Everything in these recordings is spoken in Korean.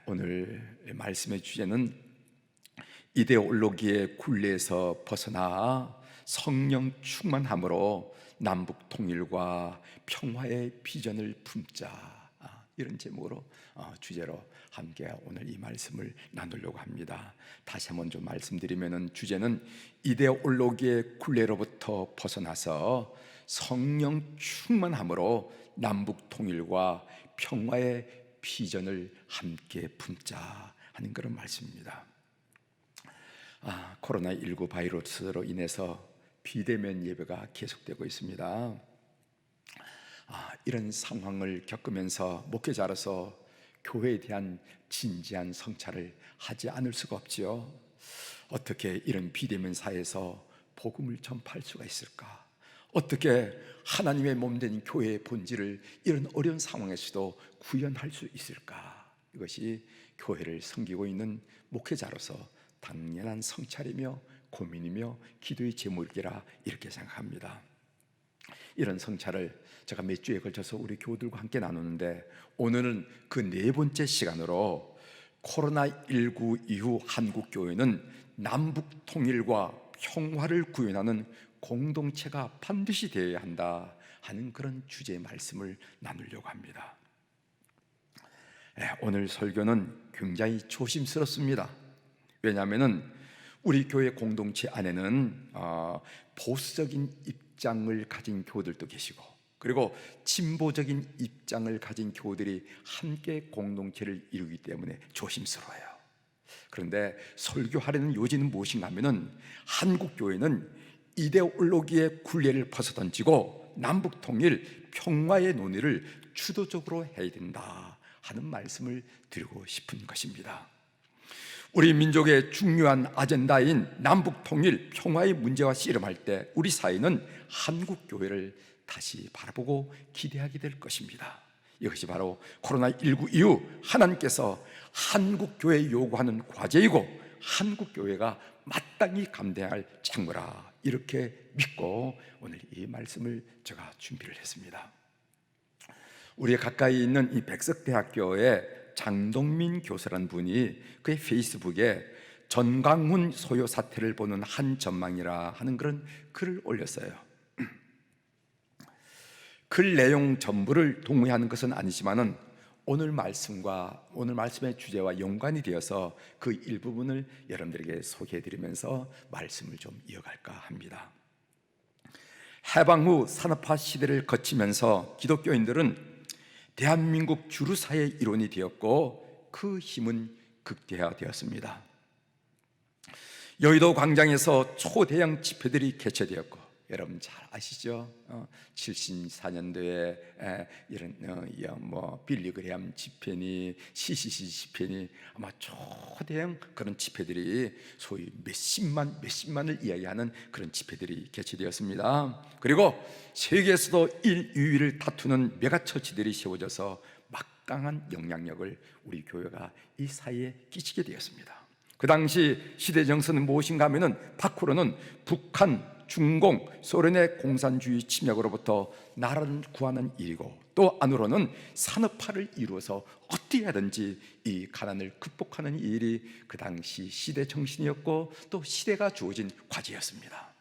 오늘 말씀의 주제는 이데올로기의 굴레에서 벗어나 성령 충만함으로 남북 통일과 평화의 비전을 품자, 이런 제목으로 주제로 함께 오늘 이 말씀을 나누려고 합니다. 다시 한번 좀 말씀드리면 주제는 이데올로기의 굴레로부터 벗어나서 성령 충만함으로 남북 통일과 평화의 비전을 함께 품자 하는 그런 말씀입니다. 코로나19 바이러스로 인해서 비대면 예배가 계속되고 있습니다. 이런 상황을 겪으면서 목회자로서 교회에 대한 진지한 성찰을 하지 않을 수가 없지요. 어떻게 이런 비대면 사회에서 복음을 전파할 수가 있을까? 어떻게 하나님의 몸된 교회의 본질을 이런 어려운 상황에서도 구현할 수 있을까? 이것이 교회를 섬기고 있는 목회자로서 당연한 성찰이며 고민이며 기도의 제목이라 이렇게 생각합니다. 이런 성찰을 제가 몇 주에 걸쳐서 우리 교우들과 함께 나누는데, 오늘은 그 네 번째 시간으로 코로나19 이후 한국교회는 남북 통일과 평화를 구현하는 공동체가 반드시 되어야 한다 하는 그런 주제의 말씀을 나누려고 합니다. 오늘 설교는 굉장히 조심스럽습니다. 왜냐하면 우리 교회 공동체 안에는 보수적인 입장을 가진 교우들도 계시고, 그리고 진보적인 입장을 가진 교우들이 함께 공동체를 이루기 때문에 조심스러워요. 그런데 설교하려는 요지는 무엇인가 하면은, 한국 교회는 이데올로기의 굴레를 벗어던지고 남북 통일, 평화의 논의를 주도적으로 해야 된다 하는 말씀을 드리고 싶은 것입니다. 우리 민족의 중요한 아젠다인 남북 통일, 평화의 문제와 씨름할 때 우리 사회는 한국 교회를 다시 바라보고 기대하게 될 것입니다. 이것이 바로 코로나19 이후 하나님께서 한국 교회에 요구하는 과제이고 한국 교회가 마땅히 감당할 책무라, 이렇게 믿고 오늘 이 말씀을 제가 준비를 했습니다. 우리 가까이 있는 이 백석대학교의 장동민 교수라는 분이 그의 페이스북에 전광훈 소요 사태를 보는 한 전망이라 하는 그런 글을 올렸어요. 글 내용 전부를 동의하는 것은 아니지만은 오늘 말씀과 오늘 말씀의 주제와 연관이 되어서 그 일부분을 여러분들에게 소개해드리면서 말씀을 좀 이어갈까 합니다. 해방 후 산업화 시대를 거치면서 기독교인들은 대한민국 주류사회의 일원이 되었고 그 힘은 극대화되었습니다. 여의도 광장에서 초대형 집회들이 개최되었고, 여러분 잘 아시죠? 74년도에 이런 빌리그레함 집회니 CCC 집회니 아마 초대형 그런 집회들이 소위 몇십만을 이야기하는 그런 집회들이 개최되었습니다. 그리고 세계에서도 1, 2위를 다투는 메가처치들이 세워져서 막강한 영향력을 우리 교회가 이 사회에 끼치게 되었습니다. 그 당시 시대 정서는 무엇인가 하면은, 밖으로는 북한, 중공, 소련의 공산주의 침략으로부터 나라를 구하는 일이고, 또 안으로는 산업화를 이루어서 어떻게 하든지 이 가난을 극복하는 일이 그 당시 시대 정신이었고 또 시대가 주어진 과제였습니다.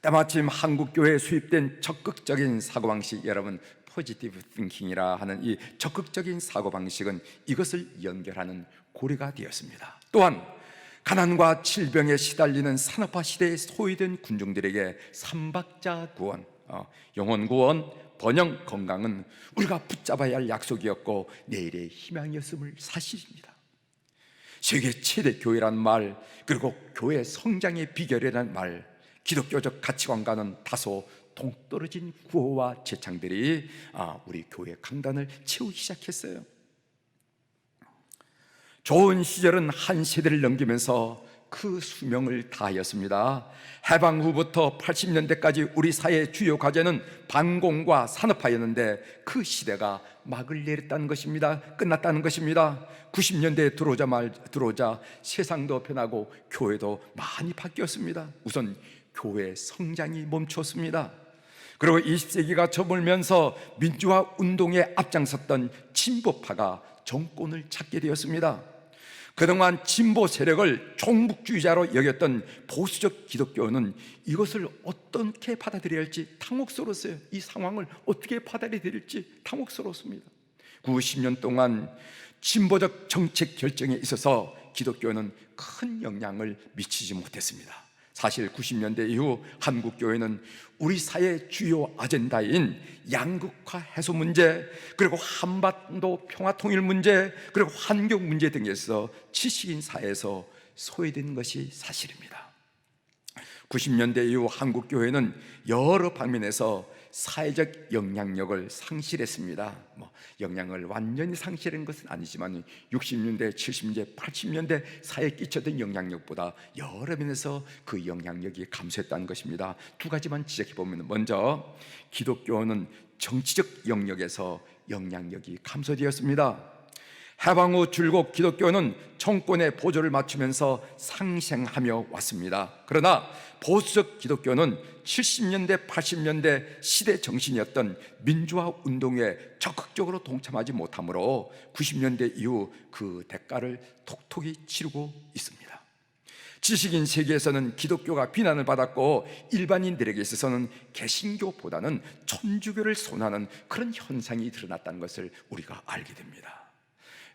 때마침 한국교회에 수입된 적극적인 사고방식, 여러분 포지티브 띵킹이라 하는 이 적극적인 사고방식은 이것을 연결하는 고리가 되었습니다. 또한 가난과 질병에 시달리는 산업화 시대에 소외된 군중들에게 삼박자 구원, 영혼 구원, 번영, 건강은 우리가 붙잡아야 할 약속이었고 내일의 희망이었음을 사실입니다. 세계 최대 교회라는 말, 그리고 교회 성장의 비결이라는 말, 기독교적 가치관과는 다소 동떨어진 구호와 제창들이 우리 교회 강단을 채우기 시작했어요. 좋은 시절은 한 세대를 넘기면서 그 수명을 다하였습니다. 해방 후부터 80년대까지 우리 사회의 주요 과제는 반공과 산업화였는데 그 시대가 막을 내렸다는 것입니다. 끝났다는 것입니다. 90년대에 들어오자 세상도 변하고 교회도 많이 바뀌었습니다. 우선 교회 성장이 멈췄습니다. 그리고 20세기가 저물면서 민주화 운동에 앞장섰던 진보파가 정권을 찾게 되었습니다. 그동안 진보 세력을 종북주의자로 여겼던 보수적 기독교는 이것을 어떻게 받아들여야 할지 당혹스러웠어요. 이 상황을 어떻게 받아들일지 당혹스러웠습니다. 90년 동안 진보적 정책 결정에 있어서 기독교는 큰 영향을 미치지 못했습니다. 사실 90년대 이후 한국교회는 우리 사회의 주요 아젠다인 양극화 해소 문제, 그리고 한반도 평화통일 문제, 그리고 환경 문제 등에서 지식인 사회에서 소외된 것이 사실입니다. 90년대 이후 한국교회는 여러 방면에서 사회적 영향력을 상실했습니다. 영향을 완전히 상실한 것은 아니지만 60년대, 70년대, 80년대 사회에 끼쳤던 영향력보다 여러 면에서 그 영향력이 감소했다는 것입니다. 두 가지만 지적해보면, 먼저 기독교는 정치적 영역에서 영향력이 감소되었습니다. 해방 후 줄곧 기독교는 정권의 보조를 맞추면서 상생하며 왔습니다. 그러나 보수적 기독교는 70년대, 80년대 시대 정신이었던 민주화 운동에 적극적으로 동참하지 못하므로 90년대 이후 그 대가를 톡톡히 치르고 있습니다. 지식인 세계에서는 기독교가 비난을 받았고, 일반인들에게 있어서는 개신교보다는 천주교를 선호하는 그런 현상이 드러났다는 것을 우리가 알게 됩니다.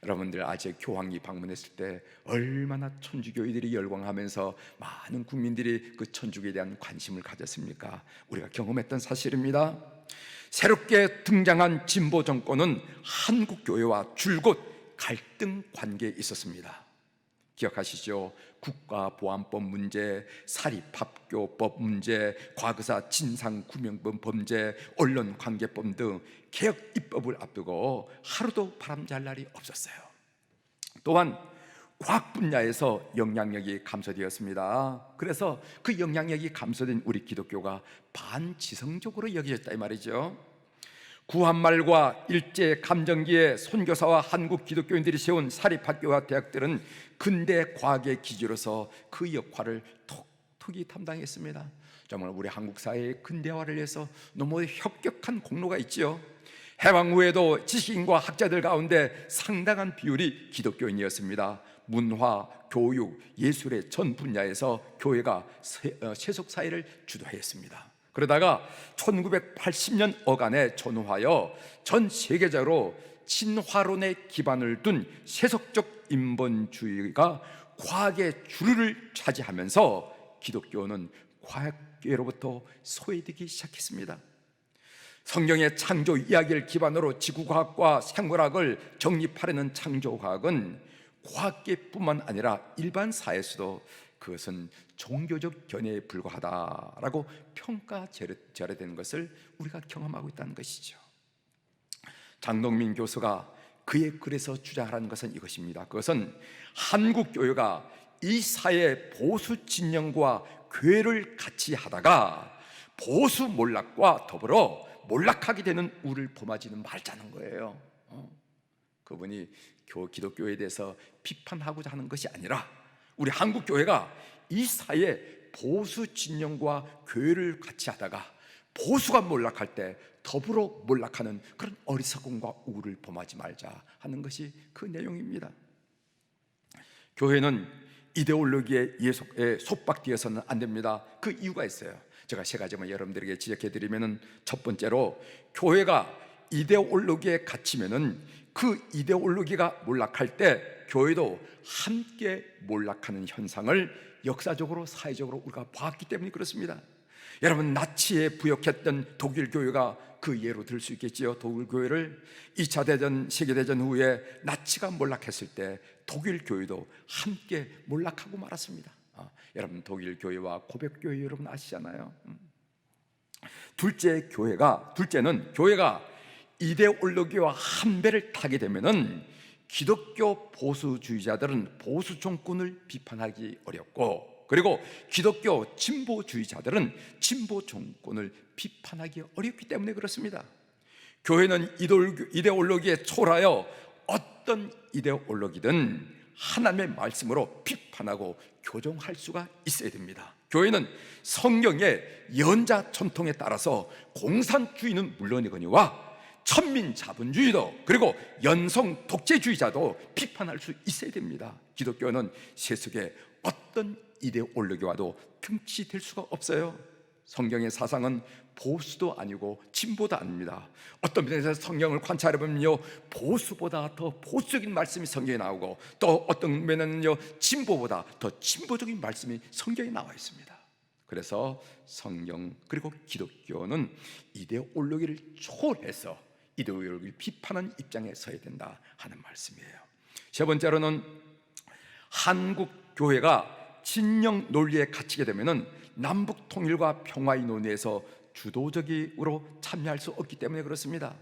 여러분들 아직 교황이 방문했을 때 얼마나 천주교인들이 열광하면서 많은 국민들이 그 천주교에 대한 관심을 가졌습니까? 우리가 경험했던 사실입니다. 새롭게 등장한 진보 정권은 한국교회와 줄곧 갈등 관계에 있었습니다. 기억하시죠? 국가보안법 문제, 사립학교법 문제, 과거사 진상규명법 범죄, 언론관계법 등 개혁 입법을 앞두고 하루도 바람잘 날이 없었어요. 또한 과학 분야에서 영향력이 감소되었습니다. 그래서 그 영향력이 감소된 우리 기독교가 반지성적으로 여겨졌다 이 말이죠. 구한말과 일제감정기에 선교사와 한국 기독교인들이 세운 사립학교와 대학들은 근대 과학의 기지로서 그 역할을 톡톡히 담당했습니다. 정말 우리 한국 사회의 근대화를 위해서 너무 혁혁한 공로가 있지요. 해방 후에도 지식인과 학자들 가운데 상당한 비율이 기독교인이었습니다. 문화, 교육, 예술의 전 분야에서 교회가 세속사회를 주도했습니다. 그러다가 1980년 어간에 전후하여 전 세계적으로 진화론에 기반을 둔 세속적 인본주의가 과학의 주류를 차지하면서 기독교는 과학계로부터 소외되기 시작했습니다. 성경의 창조 이야기를 기반으로 지구과학과 생물학을 정립하려는 창조과학은 과학계뿐만 아니라 일반 사회에서도 그것은 종교적 견해에 불과하다라고 평가절하되는 것을 우리가 경험하고 있다는 것이죠. 장동민 교수가 그의 글에서 주장하는 것은 이것입니다. 그것은 한국 교회가 이 사회의 보수 진영과 교회를 같이 하다가 보수 몰락과 더불어 몰락하게 되는 우를 범하지는 말자는 거예요. 그분이 기독교에 대해서 비판하고자 하는 것이 아니라 우리 한국 교회가 이 사회에 보수 진영과 교회를 같이 하다가 보수가 몰락할 때 더불어 몰락하는 그런 어리석음과 우를 범하지 말자 하는 것이 그 내용입니다. 교회는 이데올로기에 속박되어서는 안 됩니다. 그 이유가 있어요. 제가 세 가지만 여러분들에게 지적해드리면, 첫 번째로 교회가 이데올로기에 갇히면은 그 이데올로기가 몰락할 때 교회도 함께 몰락하는 현상을 역사적으로 사회적으로 우리가 봤기 때문에 그렇습니다. 여러분, 나치에 부역했던 독일 교회가 그 예로 들 수 있겠지요. 독일 교회를 2차 대전, 세계대전 후에 나치가 몰락했을 때 독일 교회도 함께 몰락하고 말았습니다. 여러분, 독일 교회와 고백 교회 여러분 아시잖아요. 둘째는 교회가 이데올로기와 한 배를 타게 되면은 기독교 보수주의자들은 보수 정권을 비판하기 어렵고, 그리고 기독교 진보주의자들은 진보 정권을 비판하기 어렵기 때문에 그렇습니다. 교회는 이데올로기에 초월하여 어떤 이데올로기든 하나님의 말씀으로 비판하고 교정할 수가 있어야 됩니다. 교회는 성경의 연자 전통에 따라서 공산주의는 물론이거니와 천민 자본주의도 그리고 연성 독재주의자도 비판할 수 있어야 됩니다. 기독교는 세속의 어떤 이데올로기와도 등치될 수가 없어요. 성경의 사상은 보수도 아니고 진보도 아닙니다. 어떤 면에서 성경을 관찰해 보면요, 보수보다 더 보수적인 말씀이 성경에 나오고, 또 어떤 면에는요, 진보보다 더 진보적인 말씀이 성경에 나와 있습니다. 그래서 성경 그리고 기독교는 이데올로기를 초월해서 이데올로기를 비판하는 입장에 서야 된다 하는 말씀이에요. 세 번째로는 한국 교회가 진영 논리에 갇히게 되면은 남북 통일과 평화의 논의에서 주도적으로 참여할 수 없기 때문에 그렇습니다.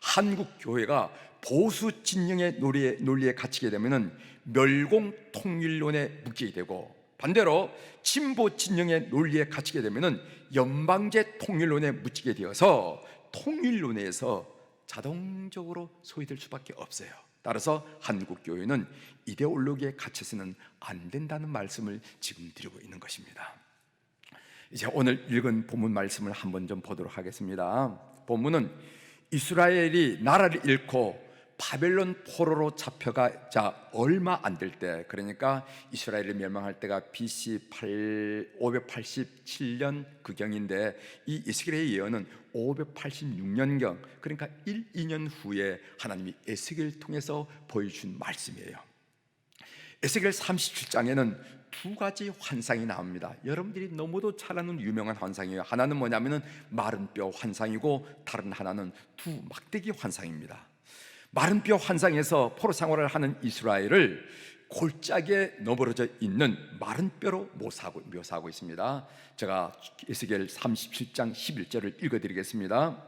한국 교회가 보수 진영의 논리에 갇히게 되면은 멸공 통일론에 묶이게 되고, 반대로 진보 진영의 논리에 갇히게 되면은 연방제 통일론에 묻히게 되어서 통일론에서 자동적으로 소외될 수밖에 없어요. 따라서 한국 교회는 이데올로기에 갇혀서는 안 된다는 말씀을 지금 드리고 있는 것입니다. 이제 오늘 읽은 본문 말씀을 한번 좀 보도록 하겠습니다. 본문은 이스라엘이 나라를 잃고 바벨론 포로로 잡혀가자 얼마 안 될 때, 그러니까 이스라엘이 멸망할 때가 BC 587년 그경인데, 이 에스겔의 예언은 586년경, 그러니까 1, 2년 후에 하나님이 에스겔을 통해서 보여준 말씀이에요. 에스겔 37장에는 두 가지 환상이 나옵니다. 여러분들이 너무도 잘 아는 유명한 환상이에요. 하나는 뭐냐면은 마른 뼈 환상이고, 다른 하나는 두 막대기 환상입니다. 마른 뼈 환상에서 포로 생활을 하는 이스라엘을 골짜기에 너부러져 있는 마른 뼈로 묘사하고 있습니다. 제가 에스겔 37장 11절을 읽어드리겠습니다.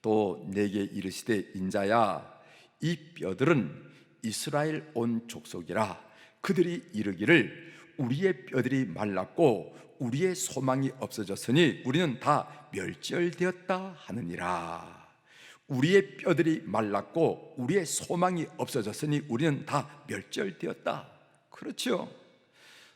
또 내게 이르시되 인자야, 이 뼈들은 이스라엘 온 족속이라. 그들이 이르기를 우리의 뼈들이 말랐고 우리의 소망이 없어졌으니 우리는 다 멸절되었다 하느니라. 우리의 뼈들이 말랐고 우리의 소망이 없어졌으니 우리는 다 멸절되었다. 그렇죠.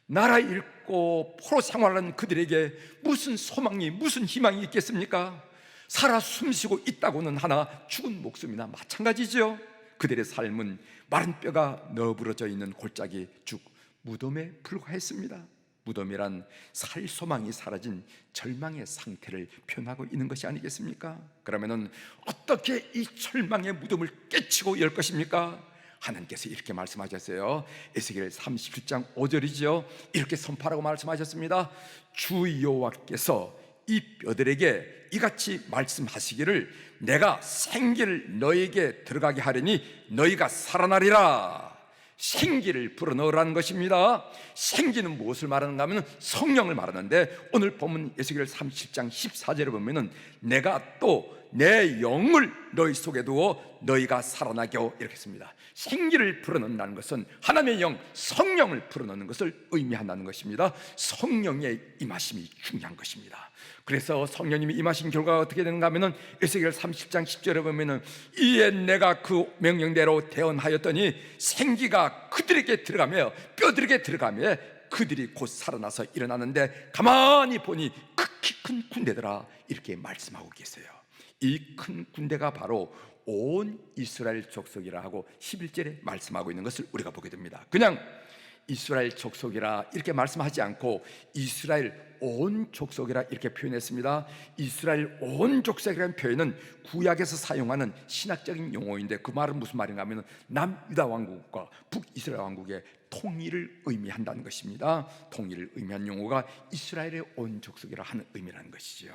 나라 잃고 포로 생활하는 그들에게 무슨 소망이, 무슨 희망이 있겠습니까? 살아 숨쉬고 있다고는 하나 죽은 목숨이나 마찬가지죠. 그들의 삶은 마른 뼈가 너부러져 있는 골짜기 쭉 무덤에 불과했습니다. 무덤이란 살 소망이 사라진 절망의 상태를 표현하고 있는 것이 아니겠습니까? 그러면은 어떻게 이 절망의 무덤을 깨치고 열 것입니까? 하나님께서 이렇게 말씀하셨어요. 에스겔 37장 5절이죠. 이렇게 선포하라고 말씀하셨습니다. 주 여호와께서 이 뼈들에게 이같이 말씀하시기를 내가 생기를 너에게 들어가게 하리니 너희가 살아나리라. 생기를 불어넣으라는 것입니다. 생기는 무엇을 말하는가 하면 성령을 말하는데, 오늘 본문 에스겔 37장 14절에 보면은 내가 또 내 영을 너희 속에 두고 너희가 살아나게 하고, 이렇게 했습니다. 생기를 불어넣는다는 것은 하나님의 영, 성령을 불어넣는 것을 의미한다는 것입니다. 성령의 임하심이 중요한 것입니다. 그래서 성령님이 임하신 결과가 어떻게 되는가 하면은 에스겔 30장 10절에 보면은 이에 내가 그 명령대로 대언하였더니 생기가 그들에게 들어가며 뼈들에게 들어가며 그들이 곧 살아나서 일어나는데 가만히 보니 극히 큰 군대더라. 이렇게 말씀하고 계세요. 이 큰 군대가 바로 온 이스라엘 족속이라 하고 11절에 말씀하고 있는 것을 우리가 보게 됩니다. 그냥 이스라엘 족속이라 이렇게 말씀하지 않고 이스라엘 온 족속이라 이렇게 표현했습니다. 이스라엘 온 족속이라는 표현은 구약에서 사용하는 신학적인 용어인데, 그 말은 무슨 말인가 하면 남유다 왕국과 북이스라엘 왕국의 통일을 의미한다는 것입니다. 통일을 의미한 용어가 이스라엘의 온 족속이라 하는 의미라는 것이죠.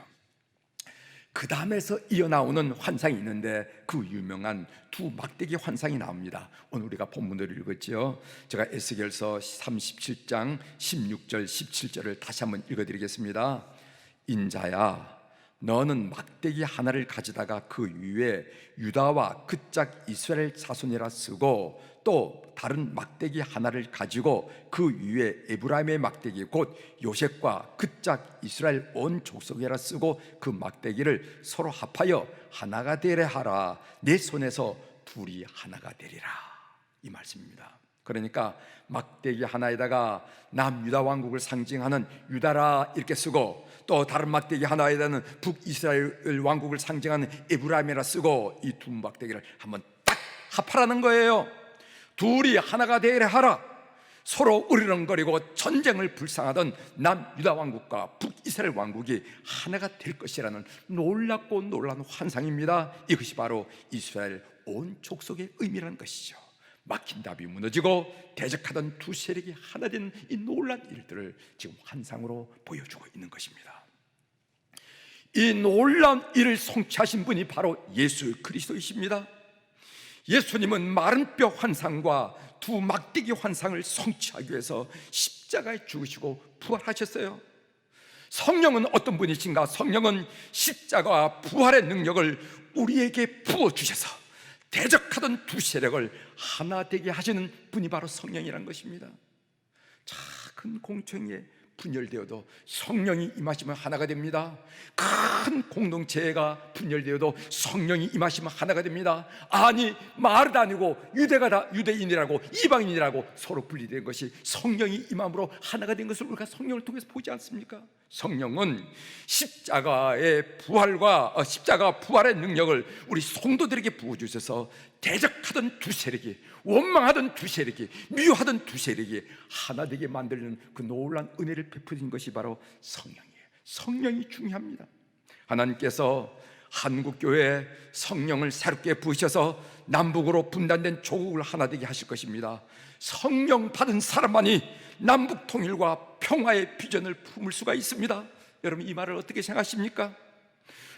그 다음에서 이어나오는 환상이 있는데 그 유명한 두 막대기 환상이 나옵니다. 오늘 우리가 본문을 읽었죠. 제가 에스겔서 37장 16절 17절을 다시 한번 읽어드리겠습니다. 인자야, 너는 막대기 하나를 가지다가 그 위에 유다와 그 짝 이스라엘 자손이라 쓰고, 또 다른 막대기 하나를 가지고 그 위에 에브라임의 막대기 곧 요셉과 그 짝 이스라엘 온 족속이라 쓰고 그 막대기를 서로 합하여 하나가 되려 하라. 내 손에서 둘이 하나가 되리라. 이 말씀입니다. 그러니까 막대기 하나에다가 남유다 왕국을 상징하는 유다라 이렇게 쓰고, 또 다른 막대기 하나에다는 북이스라엘 왕국을 상징하는 에브라임이라 쓰고, 이 두 막대기를 한번 딱 합하라는 거예요. 둘이 하나가 되려 하라. 서로 으르렁거리고 전쟁을 불상하던 남유다 왕국과 북이스라엘 왕국이 하나가 될 것이라는 놀랍고 놀라운 환상입니다. 이것이 바로 이스라엘 온 족속의 의미라는 것이죠. 막힌 답이 무너지고 대적하던 두 세력이 하나 되는 이 놀라운 일들을 지금 환상으로 보여주고 있는 것입니다. 이 놀라운 일을 성취하신 분이 바로 예수 그리스도이십니다. 예수님은 마른 뼈 환상과 두 막대기 환상을 성취하기 위해서 십자가에 죽으시고 부활하셨어요. 성령은 어떤 분이신가? 성령은 십자가와 부활의 능력을 우리에게 부어주셔서 대적하던 두 세력을 하나 되게 하시는 분이 바로 성령이라는 것입니다. 작은 공청회에 분열되어도 성령이 임하시면 하나가 됩니다. 큰 공동체가 분열되어도 성령이 임하시면 하나가 됩니다. 아니, 마을도 아니고 유대인이라고 이방인이라고 서로 분리된 것이 성령이 임함으로 하나가 된 것을 우리가 성령을 통해서 보지 않습니까? 성령은 십자가 부활의 능력을 우리 성도들에게 부어주셔서 대적하던 두 세력이, 원망하던 두 세력이, 미워하던 두 세력이 하나 되게 만드는 그 놀라운 은혜를 베푸신 것이 바로 성령이에요. 성령이 중요합니다. 하나님께서 한국교회에 성령을 새롭게 부으셔서 남북으로 분단된 조국을 하나 되게 하실 것입니다. 성령 받은 사람만이 남북 통일과 평화의 비전을 품을 수가 있습니다. 여러분, 이 말을 어떻게 생각하십니까?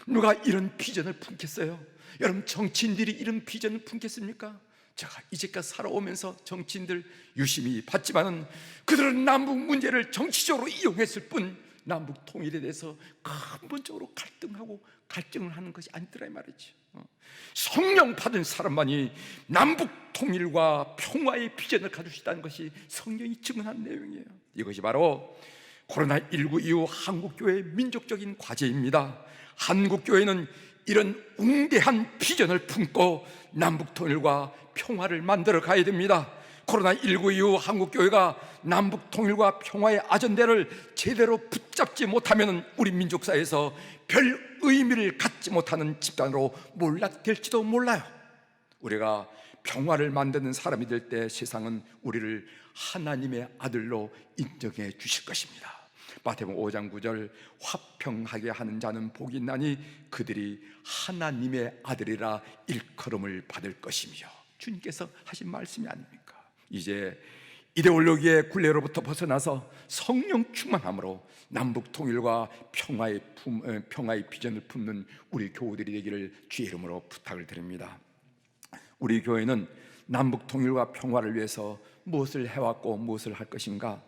누가 이런 비전을 품겠어요? 여러분, 정치인들이 이런 비전을 품겠습니까? 제가 이제까지 살아오면서 정치인들 유심히 봤지만은 그들은 남북 문제를 정치적으로 이용했을 뿐 남북 통일에 대해서 근본적으로 갈등을 하는 것이 아니더라 이 말이죠. 성령 받은 사람만이 남북 통일과 평화의 비전을 가질 수 있다는 것이 성령이 증언한 내용이에요. 이것이 바로 코로나19 이후 한국교회의 민족적인 과제입니다. 한국교회는 이런 웅대한 비전을 품고 남북 통일과 평화를 만들어 가야 됩니다. 코로나19 이후 한국교회가 남북 통일과 평화의 아전대를 제대로 붙잡지 못하면 우리 민족사에서 별 의미를 갖지 못하는 집단으로 몰락될지도 몰라요. 우리가 평화를 만드는 사람이 될 때 세상은 우리를 하나님의 아들로 인정해 주실 것입니다. 마태복음 5장 9절, 화평하게 하는 자는 복이 있나니 그들이 하나님의 아들이라 일컬음을 받을 것이며, 주님께서 하신 말씀이 아닙니까? 이제 이데올로기의 굴레로부터 벗어나서 성령 충만함으로 남북 통일과 평화의 비전을 품는 우리 교우들이 되기를 주의 이름으로 부탁을 드립니다. 우리 교회는 남북 통일과 평화를 위해서 무엇을 해왔고 무엇을 할 것인가?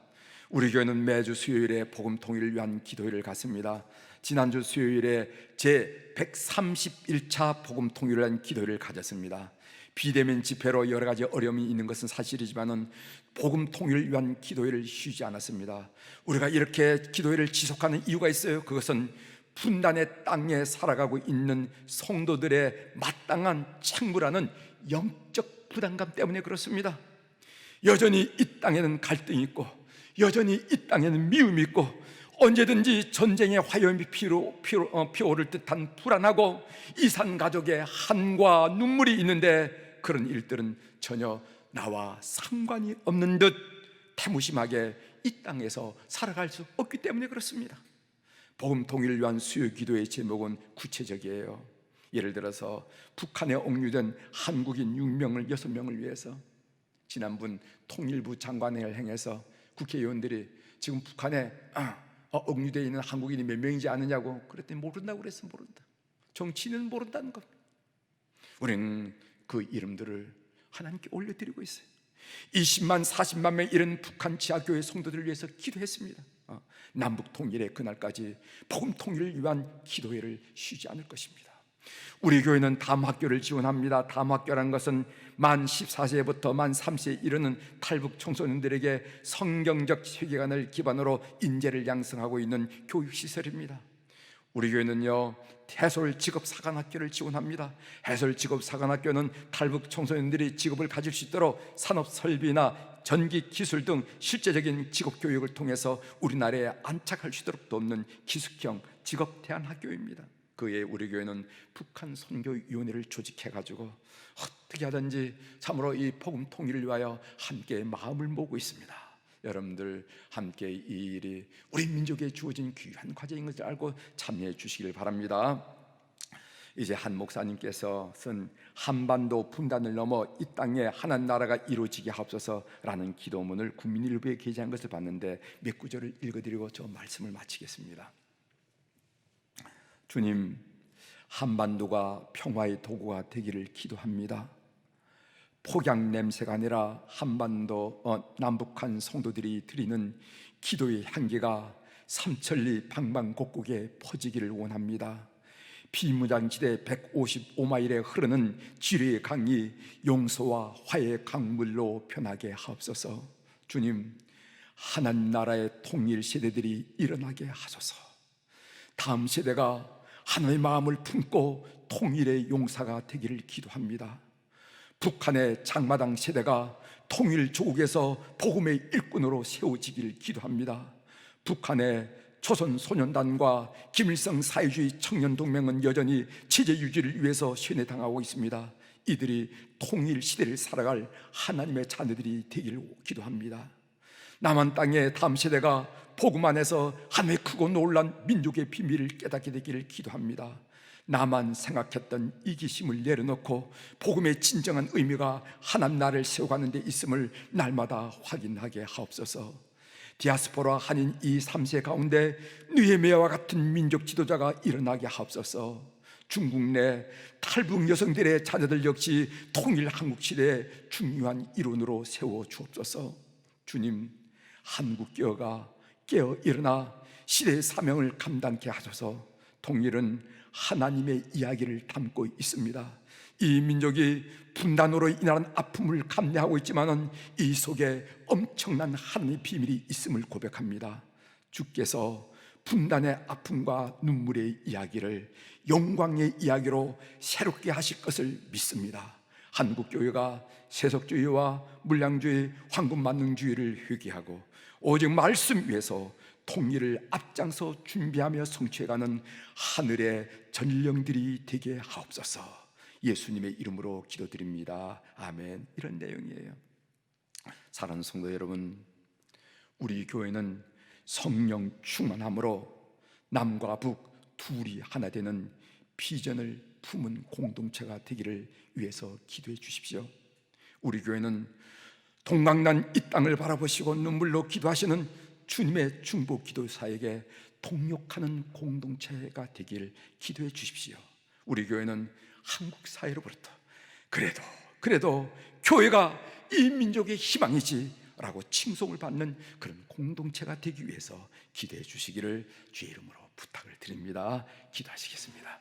우리 교회는 매주 수요일에 복음 통일을 위한 기도회를 갖습니다. 지난주 수요일에 제 131차 복음 통일을 위한 기도회를 가졌습니다. 비대면 집회로 여러 가지 어려움이 있는 것은 사실이지만은 복음 통일을 위한 기도회를 쉬지 않았습니다. 우리가 이렇게 기도회를 지속하는 이유가 있어요. 그것은 분단의 땅에 살아가고 있는 성도들의 마땅한 책무라는 영적 부담감 때문에 그렇습니다. 여전히 이 땅에는 갈등이 있고, 여전히 이 땅에는 미움이 있고, 언제든지 전쟁의 화염이 피어오를 듯한 불안하고 이산 가족의 한과 눈물이 있는데, 그런 일들은 전혀 나와 상관이 없는 듯 태무심하게 이 땅에서 살아갈 수 없기 때문에 그렇습니다. 복음 통일을 위한 수요 기도의 제목은 구체적이에요. 예를 들어서 북한에 억류된 한국인 6명을 위해서 지난번 통일부 장관회의를 행해서 국회의원들이 지금 북한에 억류되어 있는 한국인이 몇 명인지 아느냐고 그랬더니 모른다고 그랬어. 모른다. 정치인은 모른다는 것. 우리는 그 이름들을 하나님께 올려드리고 있어요. 20만 40만 명 이런 북한 지하교회 성도들을 위해서 기도했습니다. 남북 통일의 그날까지 복음 통일을 위한 기도회를 쉬지 않을 것입니다. 우리 교회는 담학교를 지원합니다. 담학교라는 것은 만 14세부터 만 30세에 이르는 탈북 청소년들에게 성경적 세계관을 기반으로 인재를 양성하고 있는 교육시설입니다. 우리 교회는요, 해솔 직업사관학교를 지원합니다. 해솔 직업사관학교는 탈북 청소년들이 직업을 가질 수 있도록 산업 설비나 전기 기술 등 실제적인 직업 교육을 통해서 우리나라에 안착할 수 있도록 돕는 기숙형 직업 대안 학교입니다. 그에 우리 교회는 북한 선교위원회를 조직해가지고 어떻게 하든지 참으로 이 복음 통일을 위하여 함께 마음을 모으고 있습니다. 여러분들 함께 이 일이 우리 민족에 주어진 귀한 과제인 것을 알고 참여해 주시길 바랍니다. 이제 한 목사님께서 쓴 한반도 분단을 넘어 이 땅에 하나님 나라가 이루어지게 하옵소서라는 기도문을 국민일보에 게재한 것을 봤는데 몇 구절을 읽어드리고 저 말씀을 마치겠습니다. 주님, 한반도가 평화의 도구가 되기를 기도합니다. 폭약 냄새가 아니라 한반도 남북한 성도들이 드리는 기도의 향기가 삼천리 방방곡곡에 퍼지기를 원합니다. 비무장지대 155마일에 흐르는 지뢰의 강이 용서와 화해의 강물로 변하게 하옵소서. 주님, 하나님 나라의 통일 세대들이 일어나게 하소서. 다음 세대가 하나님의 마음을 품고 통일의 용사가 되기를 기도합니다. 북한의 장마당 세대가 통일 조국에서 복음의 일꾼으로 세워지기를 기도합니다. 북한의 조선소년단과 김일성 사회주의 청년동맹은 여전히 체제 유지를 위해서 세뇌당하고 있습니다. 이들이 통일 시대를 살아갈 하나님의 자녀들이 되기를 기도합니다. 남한 땅의 다음 세대가 복음 안에서 하나님의 크고 놀란 민족의 비밀을 깨닫게 되기를 기도합니다. 나만 생각했던 이기심을 내려놓고 복음의 진정한 의미가 하나님 나라를 세워가는 데 있음을 날마다 확인하게 하옵소서. 디아스포라 한인 2, 3세 가운데 느헤미야와 같은 민족 지도자가 일어나게 하옵소서. 중국 내 탈북 여성들의 자녀들 역시 통일 한국 시대의 중요한 일원으로 세워 주옵소서. 주님, 한국 교회가 깨어 일어나 시대의 사명을 감당케 하소서. 통일은 하나님의 이야기를 담고 있습니다. 이 민족이 분단으로 인한 아픔을 감내하고 있지만 이 속에 엄청난 하나님의 비밀이 있음을 고백합니다. 주께서 분단의 아픔과 눈물의 이야기를 영광의 이야기로 새롭게 하실 것을 믿습니다. 한국교회가 세속주의와 물량주의, 황금만능주의를 회개하고 오직 말씀 위에서 통일을 앞장서 준비하며 성취해가는 하늘의 전령들이 되게 하옵소서. 예수님의 이름으로 기도드립니다. 아멘. 이런 내용이에요. 사랑하는 성도 여러분, 우리 교회는 성령 충만함으로 남과 북 둘이 하나 되는 비전을 품은 공동체가 되기를 위해서 기도해 주십시오. 우리 교회는 동방난 이 땅을 바라보시고 눈물로 기도하시는 주님의 중보 기도사에게 동역하는 공동체가 되기를 기도해 주십시오. 우리 교회는 한국 사회로부터 그래도 교회가 이 민족의 희망이지 라고 칭송을 받는 그런 공동체가 되기 위해서 기도해 주시기를 주의 이름으로 부탁을 드립니다. 기도하시겠습니다.